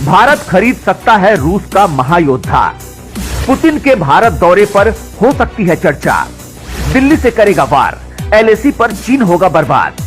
भारत खरीद सकता है रूस का महायोद्धा। पुतिन के भारत दौरे पर हो सकती है चर्चा। दिल्ली से करेगा वार, एलएसी पर चीन होगा बर्बाद।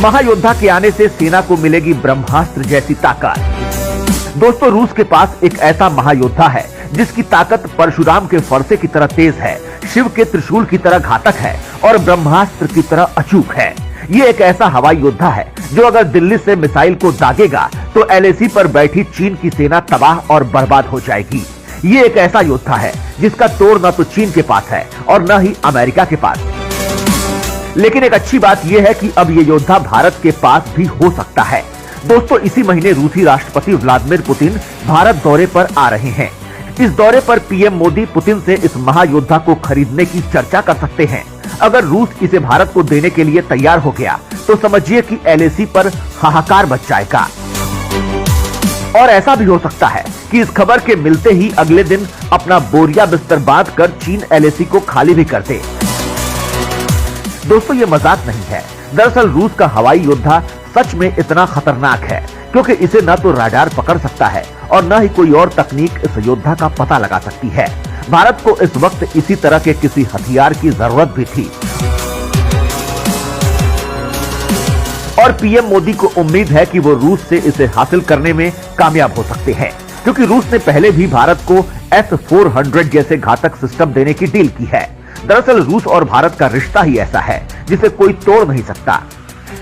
महायोद्धा के आने से सेना को मिलेगी ब्रह्मास्त्र जैसी ताकत। दोस्तों, रूस के पास एक ऐसा महायोद्धा है जिसकी ताकत परशुराम के फरसे की तरह तेज है, शिव के त्रिशूल की तरह घातक है और ब्रह्मास्त्र की तरह अचूक है। ये एक ऐसा हवाई योद्धा है जो अगर दिल्ली से मिसाइल को दागेगा तो एलएसी पर बैठी चीन की सेना तबाह और बर्बाद हो जाएगी। ये एक ऐसा योद्धा है जिसका तोड़ न तो चीन के पास है और न ही अमेरिका के पास। लेकिन एक अच्छी बात यह है कि अब ये योद्धा भारत के पास भी हो सकता है। दोस्तों, इसी महीने रूसी राष्ट्रपति व्लादिमीर पुतिन भारत दौरे पर आ रहे हैं। इस दौरे पर पीएम मोदी पुतिन से इस महायोद्धा को खरीदने की चर्चा कर सकते हैं। अगर रूस इसे भारत को देने के लिए तैयार हो गया तो समझिए कि एलएसी पर हाहाकार मच जाएगा। और ऐसा भी हो सकता है कि इस खबर के मिलते ही अगले दिन अपना बोरिया बिस्तर बांधकर चीन एलएसी को खाली भी कर दे। दोस्तों, ये मजाक नहीं है। दरअसल रूस का हवाई योद्धा सच में इतना खतरनाक है क्योंकि इसे न तो राडार पकड़ सकता है और न ही कोई और तकनीक इस योद्धा का पता लगा सकती है। भारत को इस वक्त इसी तरह के किसी हथियार की जरूरत भी थी और पीएम मोदी को उम्मीद है कि वो रूस से इसे हासिल करने में कामयाब हो सकते हैं, क्योंकि रूस ने पहले भी भारत को S-400 जैसे घातक सिस्टम देने की डील की है। दरअसल रूस और भारत का रिश्ता ही ऐसा है जिसे कोई तोड़ नहीं सकता।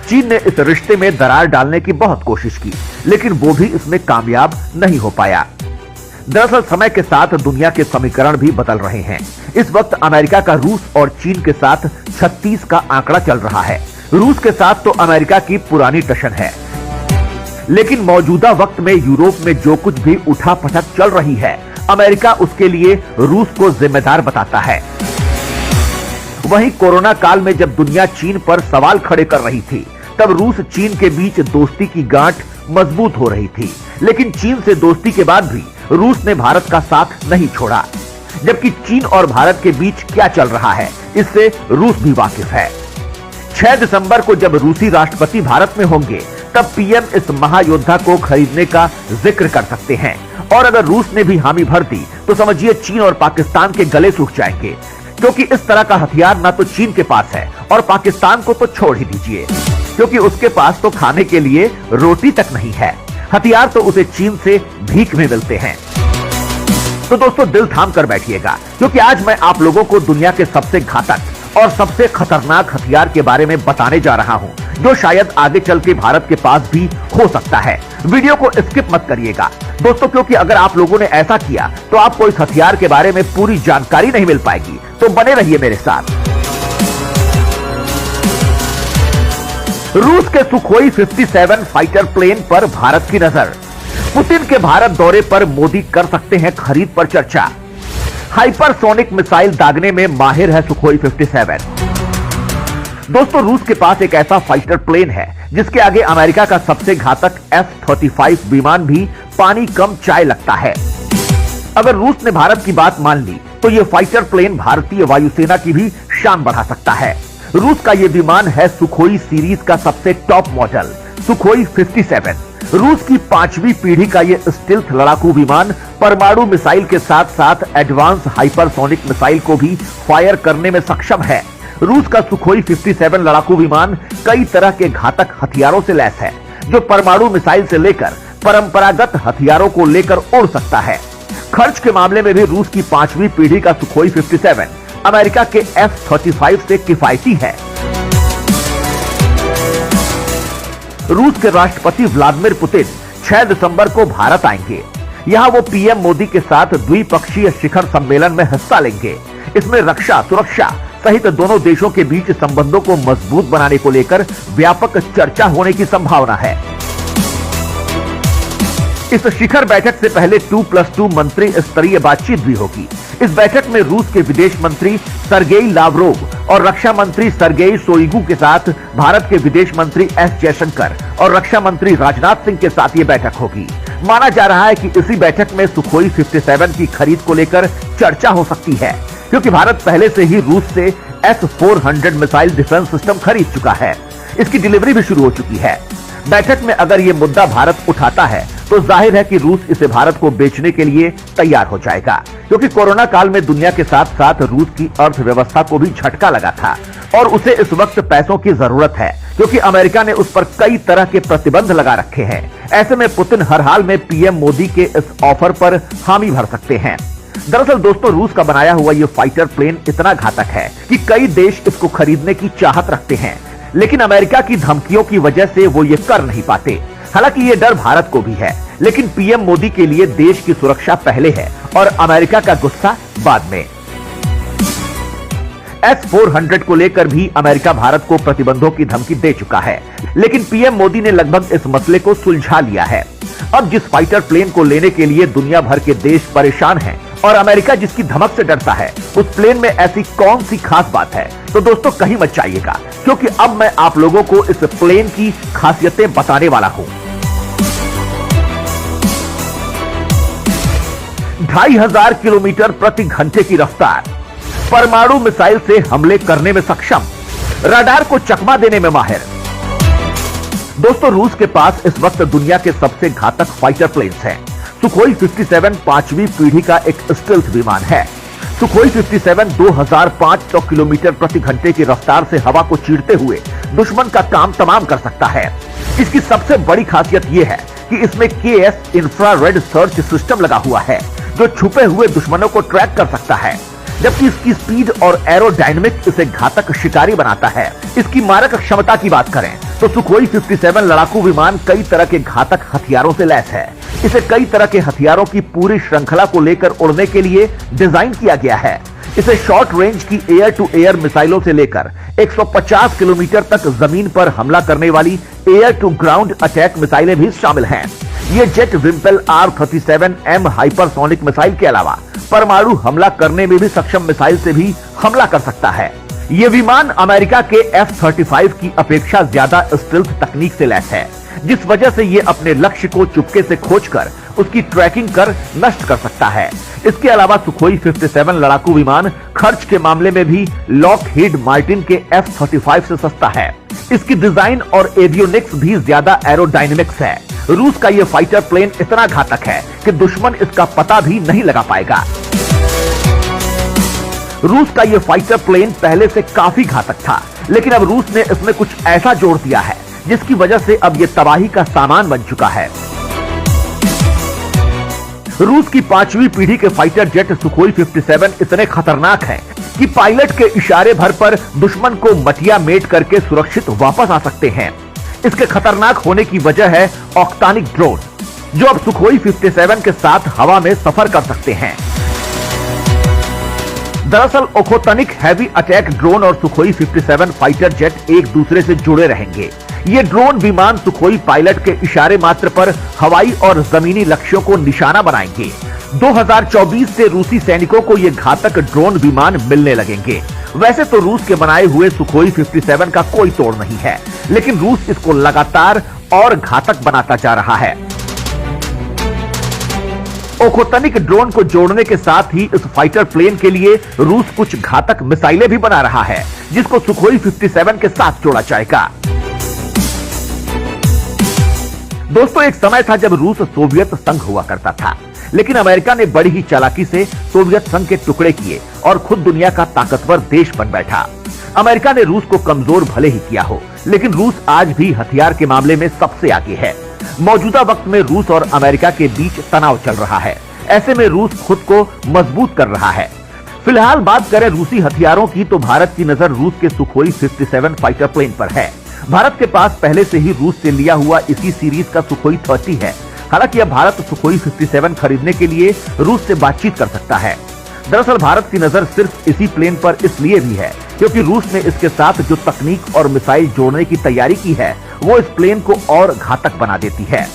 चीन ने इस रिश्ते में दरार डालने की बहुत कोशिश की, लेकिन वो भी इसमें कामयाब नहीं हो पाया। दरअसल समय के साथ दुनिया के समीकरण भी बदल रहे हैं। इस वक्त अमेरिका का रूस और चीन के साथ 36 का आंकड़ा चल रहा है। रूस के साथ तो अमेरिका की पुरानी टशन है, लेकिन मौजूदा वक्त में यूरोप में जो कुछ भी उठापटक चल रही है, अमेरिका उसके लिए रूस को जिम्मेदार बताता है। वहीं कोरोना काल में जब दुनिया चीन पर सवाल खड़े कर रही थी, तब रूस चीन के बीच दोस्ती की गांठ मजबूत हो रही थी। लेकिन चीन से दोस्ती के बाद भी रूस ने भारत का साथ नहीं छोड़ा। जबकि चीन और भारत के बीच क्या चल रहा है, इससे रूस भी वाकिफ है। 6 दिसंबर को जब रूसी राष्ट्रपति भारत में होंगे, तब पीएम इस महायोद्धा को खरीदने का जिक्र कर सकते हैं। और अगर रूस ने भी हामी भर दी तो समझिए चीन और पाकिस्तान के गले सूख जाएंगे, क्योंकि इस तरह का हथियार ना तो चीन के पास है और पाकिस्तान को तो छोड़ ही दीजिए, क्योंकि उसके पास तो खाने के लिए रोटी तक नहीं है। हथियार तो उसे चीन से भीख में मिलते हैं। तो दोस्तों, दिल थाम कर बैठिएगा, क्योंकि आज मैं आप लोगों को दुनिया के सबसे घातक और सबसे खतरनाक हथियार के बारे में बताने जा रहा हूं, जो शायद आगे चल के भारत के पास भी हो सकता है। वीडियो को स्किप मत करिएगा दोस्तों, क्योंकि अगर आप लोगों ने ऐसा किया तो आपको इस हथियार के बारे में पूरी जानकारी नहीं मिल पाएगी। तो बने रहिए मेरे साथ। रूस के सुखोई 57 फाइटर प्लेन पर भारत की नजर। पुतिन के भारत दौरे पर मोदी कर सकते हैं खरीद पर चर्चा। हाइपरसोनिक मिसाइल दागने में माहिर है सुखोई 57। दोस्तों, रूस के पास एक ऐसा फाइटर प्लेन है जिसके आगे अमेरिका का सबसे घातक F-35 विमान भी पानी कम चाय लगता है। अगर रूस ने भारत की बात मान ली तो यह फाइटर प्लेन भारतीय वायुसेना की भी शान बढ़ा सकता है। रूस का यह विमान है सुखोई सीरीज का सबसे टॉप मॉडल सुखोई 57। रूस की 5वीं पीढ़ी का यह स्टील्थ लड़ाकू विमान परमाणु मिसाइल के साथ साथ एडवांस हाइपरसोनिक मिसाइल को भी फायर करने में सक्षम है। रूस का सुखोई 57 लड़ाकू विमान कई तरह के घातक हथियारों से लैस है, जो परमाणु मिसाइल से लेकर परंपरागत हथियारों को लेकर उड़ सकता है। खर्च के मामले में भी रूस की 5वीं पीढ़ी का सुखोई 57 अमेरिका के F-35 से किफायती है। रूस के राष्ट्रपति व्लादिमीर पुतिन 6 दिसंबर को भारत आएंगे। यहां वो पीएम मोदी के साथ द्विपक्षीय शिखर सम्मेलन में हिस्सा लेंगे। इसमें रक्षा, सुरक्षा सहित दोनों देशों के बीच संबंधों को मजबूत बनाने को लेकर व्यापक चर्चा होने की संभावना है। इस शिखर बैठक से पहले 2+2 मंत्री स्तरीय बातचीत भी होगी। इस बैठक में रूस के विदेश मंत्री सर्गेई लावरोव और रक्षा मंत्री सर्गेई शोइगु के साथ भारत के विदेश मंत्री एस जयशंकर और रक्षा मंत्री राजनाथ सिंह के साथ ये बैठक होगी। माना जा रहा है कि इसी बैठक में सुखोई 57 की खरीद को लेकर चर्चा हो सकती है, क्योंकि भारत पहले से ही रूस से S-400 मिसाइल डिफेंस सिस्टम खरीद चुका है। इसकी डिलीवरी भी शुरू हो चुकी है। बैठक में अगर ये मुद्दा भारत उठाता है तो जाहिर है कि रूस इसे भारत को बेचने के लिए तैयार हो जाएगा, क्योंकि कोरोना काल में दुनिया के साथ साथ रूस की अर्थव्यवस्था को भी झटका लगा था और उसे इस वक्त पैसों की जरूरत है, क्योंकि अमेरिका ने उस पर कई तरह के प्रतिबंध लगा रखे हैं। ऐसे में पुतिन हर हाल में पीएम मोदी के इस ऑफर पर हामी भर सकते हैं। दरअसल दोस्तों, रूस का बनाया हुआ ये फाइटर प्लेन इतना घातक है कि कई देश इसको खरीदने की चाहत रखते हैं, लेकिन अमेरिका की धमकियों की वजह से वो ये कर नहीं पाते। हालांकि ये डर भारत को भी है, लेकिन पीएम मोदी के लिए देश की सुरक्षा पहले है और अमेरिका का गुस्सा बाद में। S-400 को लेकर भी अमेरिका भारत को प्रतिबंधों की धमकी दे चुका है, लेकिन पीएम मोदी ने लगभग इस मसले को सुलझा लिया है। अब जिस फाइटर प्लेन को लेने के लिए दुनिया भर के देश परेशान हैं और अमेरिका जिसकी धमक से डरता है, उस प्लेन में ऐसी कौन सी खास बात है? तो दोस्तों कहीं मत जाइएगा, क्योंकि अब मैं आप लोगों को इस प्लेन की खासियतें बताने वाला हूं। 2500 किलोमीटर प्रति घंटे की रफ्तार, परमाणु मिसाइल से हमले करने में सक्षम, रडार को चकमा देने में माहिर। दोस्तों, रूस के पास इस वक्त दुनिया के सबसे घातक फाइटर प्लेन्स हैं। सुखोई 57 पांचवी पीढ़ी का एक स्टेल्थ विमान है। सुखोई 57 2500 किलोमीटर प्रति घंटे की रफ्तार से हवा को चीरते हुए दुश्मन का काम तमाम कर सकता है। इसकी सबसे बड़ी खासियत यह है कि इसमें KS इंफ्रारेड सर्च सिस्टम लगा हुआ है, जो छुपे हुए दुश्मनों को ट्रैक कर सकता है, जबकि इसकी स्पीड और एरोडायनेमिक इसे घातक शिकारी बनाता है। इसकी मारक क्षमता की बात करें तो सुखोई 57 लड़ाकू विमान कई तरह के घातक हथियारों से लैस है। इसे कई तरह के हथियारों की पूरी श्रृंखला को लेकर उड़ने के लिए डिजाइन किया गया है। इसे शॉर्ट रेंज की एयर टू एयर मिसाइलों से लेकर 150 किलोमीटर तक जमीन पर हमला करने वाली एयर टू ग्राउंड अटैक मिसाइलें भी शामिल हैं। ये jet Vympel R-37M hypersonic missile के अलावा परमाणु हमला करने में भी सक्षम मिसाइल से भी हमला कर सकता है। ये विमान अमेरिका के F-35 की अपेक्षा ज्यादा स्टेल्थ तकनीक से लैस है, जिस वजह से ये अपने लक्ष्य को चुपके से खोजकर उसकी ट्रैकिंग कर नष्ट कर सकता है। इसके अलावा सुखोई 57 लड़ाकू विमान खर्च के मामले में भी लॉकहीड मार्टिन के F-35 से सस्ता है। इसकी डिजाइन और एवियोनिक्स भी ज्यादा एरोडायनेमिक्स है। रूस का ये फाइटर प्लेन इतना घातक है कि दुश्मन इसका पता भी नहीं लगा पाएगा। रूस का ये फाइटर प्लेन पहले से काफी घातक था, लेकिन अब रूस ने इसमें कुछ ऐसा जोड़ दिया है जिसकी वजह से अब ये तबाही का सामान बन चुका है। रूस की 5वीं पीढ़ी के फाइटर जेट सुखोई 57 इतने खतरनाक हैं कि पायलट के इशारे भर पर दुश्मन को मटिया मेट करके सुरक्षित वापस आ सकते हैं। इसके खतरनाक होने की वजह है ऑक्टानिक ड्रोन, जो अब सुखोई 57 के साथ हवा में सफर कर सकते हैं। दरअसल ओखोटनिक हैवी अटैक ड्रोन और सुखोई 57 फाइटर जेट एक दूसरे से जुड़े रहेंगे। ये ड्रोन विमान सुखोई पायलट के इशारे मात्र पर हवाई और जमीनी लक्ष्यों को निशाना बनाएंगे। 2024 से रूसी सैनिकों को ये घातक ड्रोन विमान मिलने लगेंगे। वैसे तो रूस के बनाए हुए सुखोई 57 का कोई तोड़ नहीं है, लेकिन रूस इसको लगातार और घातक बनाता जा रहा है। ओखोटनिक ड्रोन को जोड़ने के साथ ही इस फाइटर प्लेन के लिए रूस कुछ घातक मिसाइलें भी बना रहा है, जिसको सुखोई 57 के साथ जोड़ा जाएगा। दोस्तों, एक समय था जब रूस सोवियत संघ हुआ करता था, लेकिन अमेरिका ने बड़ी ही चालाकी से सोवियत संघ के टुकड़े किए और खुद दुनिया का ताकतवर देश बन बैठा। अमेरिका ने रूस को कमजोर भले ही किया हो, लेकिन रूस आज भी हथियार के मामले में सबसे आगे है। मौजूदा वक्त में रूस और अमेरिका के बीच तनाव चल रहा है। ऐसे में रूस खुद को मजबूत कर रहा है। फिलहाल बात करें रूसी हथियारों की, तो भारत की नजर रूस के सुखोई 57 फाइटर प्लेन पर है। भारत के पास पहले से ही रूस से लिया हुआ इसी सीरीज का सुखोई 30 है। हालांकि अब भारत सुखोई 57 खरीदने के लिए रूस से बातचीत कर सकता है। दरअसल भारत की नजर सिर्फ इसी प्लेन पर इसलिए भी है क्योंकि रूस ने इसके साथ जो तकनीक और मिसाइल जोड़ने की तैयारी की है, वो इस प्लेन को और घातक बना देती है।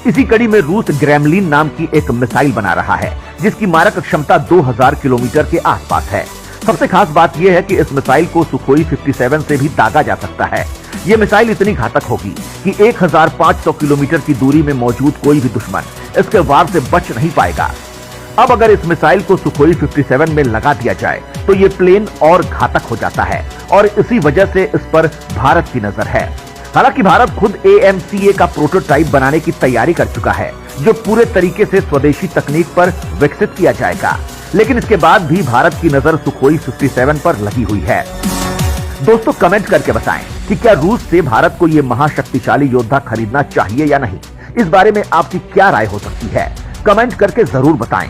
इसी कड़ी में रूस ग्रेमलिन नाम की एक मिसाइल बना रहा है, जिसकी मारक क्षमता 2000 किलोमीटर के आसपास है। सबसे खास बात यह है कि इस मिसाइल को सुखोई 57 से भी दागा जा सकता है। यह मिसाइल इतनी घातक होगी कि 1500 किलोमीटर की दूरी में मौजूद कोई भी दुश्मन इसके वार से बच नहीं पाएगा। अब अगर इस मिसाइल को सुखोई 57 में लगा दिया जाए तो ये प्लेन और घातक हो जाता है और इसी वजह से इस पर भारत की नजर है। हालांकि भारत खुद AMCA का प्रोटोटाइप बनाने की तैयारी कर चुका है, जो पूरे तरीके से स्वदेशी तकनीक पर विकसित किया जाएगा। लेकिन इसके बाद भी भारत की नजर सुखोई 57 पर लगी हुई है। दोस्तों, कमेंट करके बताएं कि क्या रूस से भारत को यह महाशक्तिशाली योद्धा खरीदना चाहिए या नहीं। इस बारे में आपकी क्या राय हो सकती है, कमेंट करके जरूर बताएं।